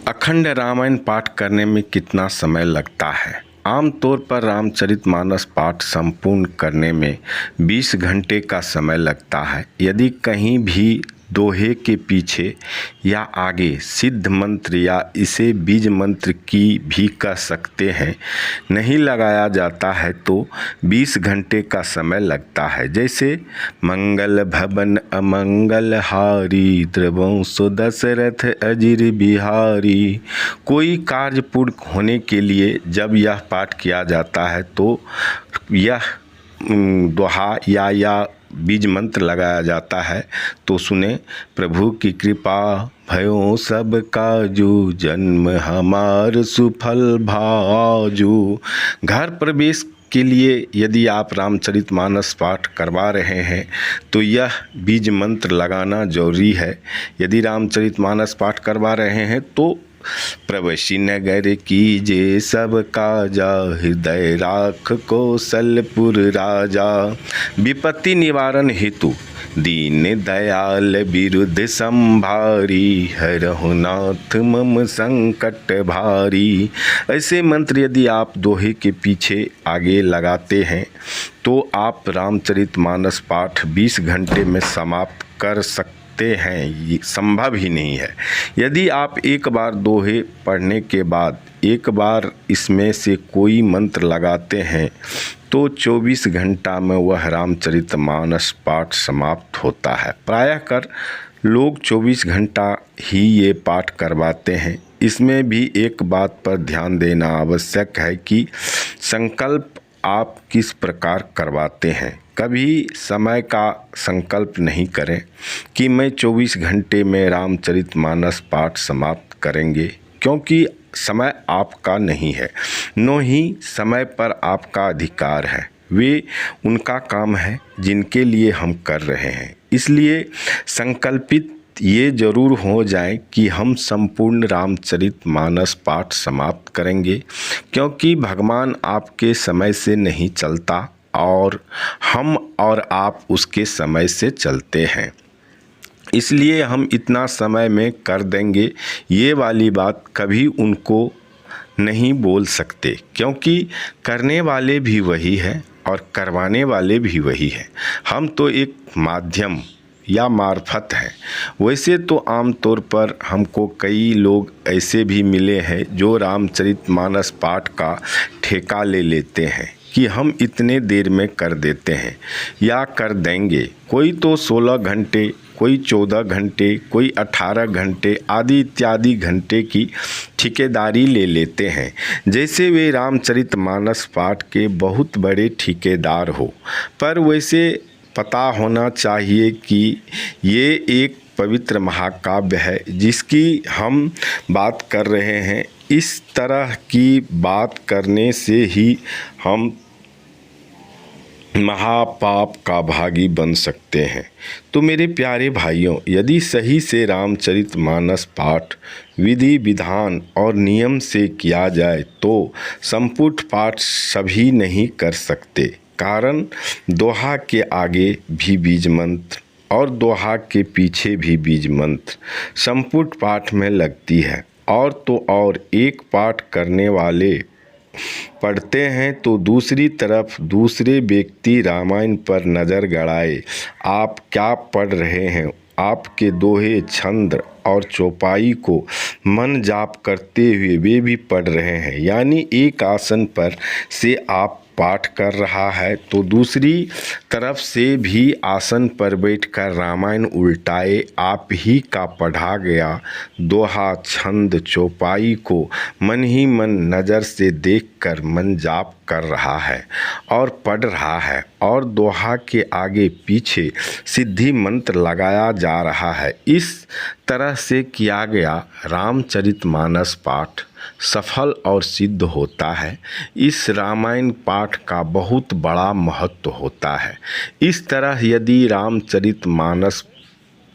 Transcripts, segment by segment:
अखंड रामायण पाठ करने में कितना समय लगता है? आमतौर पर रामचरितमानस पाठ संपूर्ण करने में 20 घंटे का समय लगता है। यदि कहीं भी दोहे के पीछे या आगे सिद्ध मंत्र या इसे बीज मंत्र की भी कह सकते हैं नहीं लगाया जाता है तो 20 घंटे का समय लगता है। जैसे मंगल भवन अमंगल हारी द्रवंशो दशरथ अजिर बिहारी। कोई कार्य पूर्ण होने के लिए जब यह पाठ किया जाता है तो यह दोहा या बीज मंत्र लगाया जाता है। तो सुने, प्रभु की कृपा भयो सब काजू, जन्म हमार सुफल भाजू। घर प्रवेश के लिए यदि आप रामचरितमानस पाठ करवा रहे हैं तो यह बीज मंत्र लगाना जरूरी है। यदि रामचरितमानस पाठ करवा रहे हैं तो प्रवशी नगर कीजे सब काजा, हृदय राख कौशलपुर राजा। विपत्ति निवारण हेतु दीन दयाल विरुद्ध संभारी, हरहु नाथ मम संकट भारी। ऐसे मंत्र यदि आप दोहे के पीछे आगे लगाते हैं तो आप रामचरितमानस पाठ 20 घंटे में समाप्त कर सकते हैं। ये संभव ही नहीं है। यदि आप एक बार दोहे पढ़ने के बाद एक बार इसमें से कोई मंत्र लगाते हैं तो 24 घंटा में वह रामचरितमानस पाठ समाप्त होता है। प्रायः कर लोग 24 घंटा ही ये पाठ करवाते हैं। इसमें भी एक बात पर ध्यान देना आवश्यक है कि संकल्प आप किस प्रकार करवाते हैं। कभी समय का संकल्प नहीं करें कि मैं 24 घंटे में रामचरितमानस पाठ समाप्त करेंगे, क्योंकि समय आपका नहीं है, न ही समय पर आपका अधिकार है। वे उनका काम है जिनके लिए हम कर रहे हैं। इसलिए संकल्पित ये जरूर हो जाए कि हम संपूर्ण रामचरितमानस पाठ समाप्त करेंगे, क्योंकि भगवान आपके समय से नहीं चलता और हम और आप उसके समय से चलते हैं। इसलिए हम इतना समय में कर देंगे, ये वाली बात कभी उनको नहीं बोल सकते, क्योंकि करने वाले भी वही है और करवाने वाले भी वही है। हम तो एक माध्यम या मार्फत है। वैसे तो आमतौर पर हमको कई लोग ऐसे भी मिले हैं जो रामचरितमानस पाठ का ठेका ले लेते हैं कि हम इतने देर में कर देते हैं या कर देंगे। कोई तो 16 घंटे, कोई 14 घंटे, कोई 18 घंटे आदि इत्यादि घंटे की ठेकेदारी ले लेते हैं, जैसे वे रामचरितमानस पाठ के बहुत बड़े ठेकेदार हो। पर वैसे पता होना चाहिए कि ये एक पवित्र महाकाव्य है जिसकी हम बात कर रहे हैं। इस तरह की बात करने से ही हम महापाप का भागी बन सकते हैं। तो मेरे प्यारे भाइयों, यदि सही से रामचरितमानस पाठ विधि विधान और नियम से किया जाए तो संपूर्ण पाठ सभी नहीं कर सकते। कारण दोहा के आगे भी बीज मंत्र और दोहा के पीछे भी बीज मंत्र संपूर्ण पाठ में लगती है। और तो और एक पाठ करने वाले पढ़ते हैं तो दूसरी तरफ दूसरे व्यक्ति रामायण पर नज़र गड़ाए आप क्या पढ़ रहे हैं, आपके दोहे छंद और चौपाई को मन जाप करते हुए वे भी पढ़ रहे हैं। यानी एक आसन पर से आप पाठ कर रहा है तो दूसरी तरफ से भी आसन पर बैठकर रामायण उल्टाए आप ही का पढ़ा गया दोहा छंद चौपाई को मन ही मन नज़र से देखकर मन जाप कर रहा है और पढ़ रहा है, और दोहा के आगे पीछे सिद्धि मंत्र लगाया जा रहा है। इस तरह से किया गया रामचरितमानस पाठ सफल और सिद्ध होता है। इस रामायण पाठ का बहुत बड़ा महत्व होता है। इस तरह यदि रामचरितमानस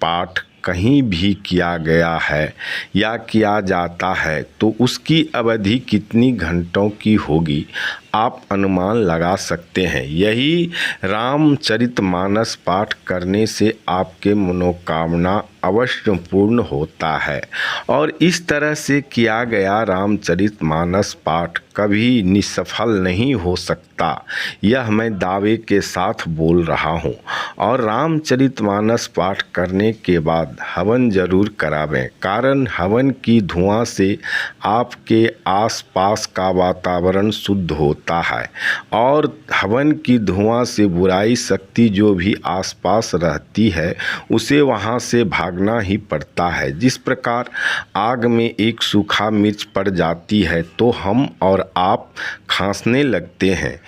पाठ कहीं भी किया गया है या किया जाता है तो उसकी अवधि कितनी घंटों की होगी आप अनुमान लगा सकते हैं। यही रामचरितमानस पाठ करने से आपके मनोकामना अवश्य पूर्ण होता है। और इस तरह से किया गया रामचरितमानस पाठ कभी निष्फल नहीं हो सकता, यह मैं दावे के साथ बोल रहा हूँ। और रामचरितमानस पाठ करने के बाद हवन जरूर करावें, कारण हवन की धुआं से आपके आसपास का वातावरण शुद्ध होता है और हवन की धुआं से बुराई शक्ति जो भी आसपास रहती है उसे वहां से भागना ही पड़ता है। जिस प्रकार आग में एक सूखा मिर्च पड़ जाती है तो हम और आप खांसने लगते हैं,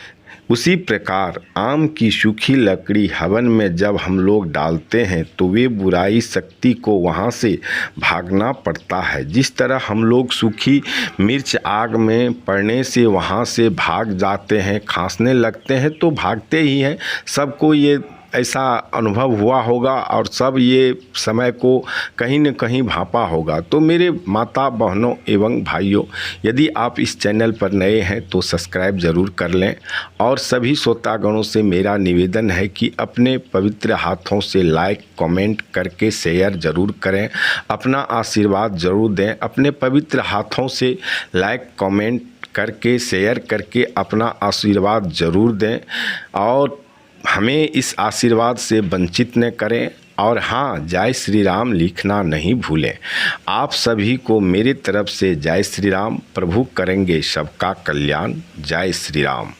उसी प्रकार आम की सूखी लकड़ी हवन में जब हम लोग डालते हैं तो वे बुराई शक्ति को वहाँ से भागना पड़ता है। जिस तरह हम लोग सूखी मिर्च आग में पड़ने से वहाँ से भाग जाते हैं, खांसने लगते हैं, तो भागते ही हैं। सबको ये ऐसा अनुभव हुआ होगा और सब ये समय को कहीं न कहीं भांपा होगा। तो मेरे माता बहनों एवं भाइयों, यदि आप इस चैनल पर नए हैं तो सब्सक्राइब ज़रूर कर लें। और सभी श्रोतागणों से मेरा निवेदन है कि अपने पवित्र हाथों से लाइक कमेंट करके शेयर ज़रूर करें, अपना आशीर्वाद ज़रूर दें। अपने पवित्र हाथों से लाइक कमेंट करके शेयर करके अपना आशीर्वाद ज़रूर दें और हमें इस आशीर्वाद से वंचित न करें। और हाँ, जय श्री राम लिखना नहीं भूलें। आप सभी को मेरी तरफ से जय श्री राम। प्रभु करेंगे सबका कल्याण। जय श्री राम।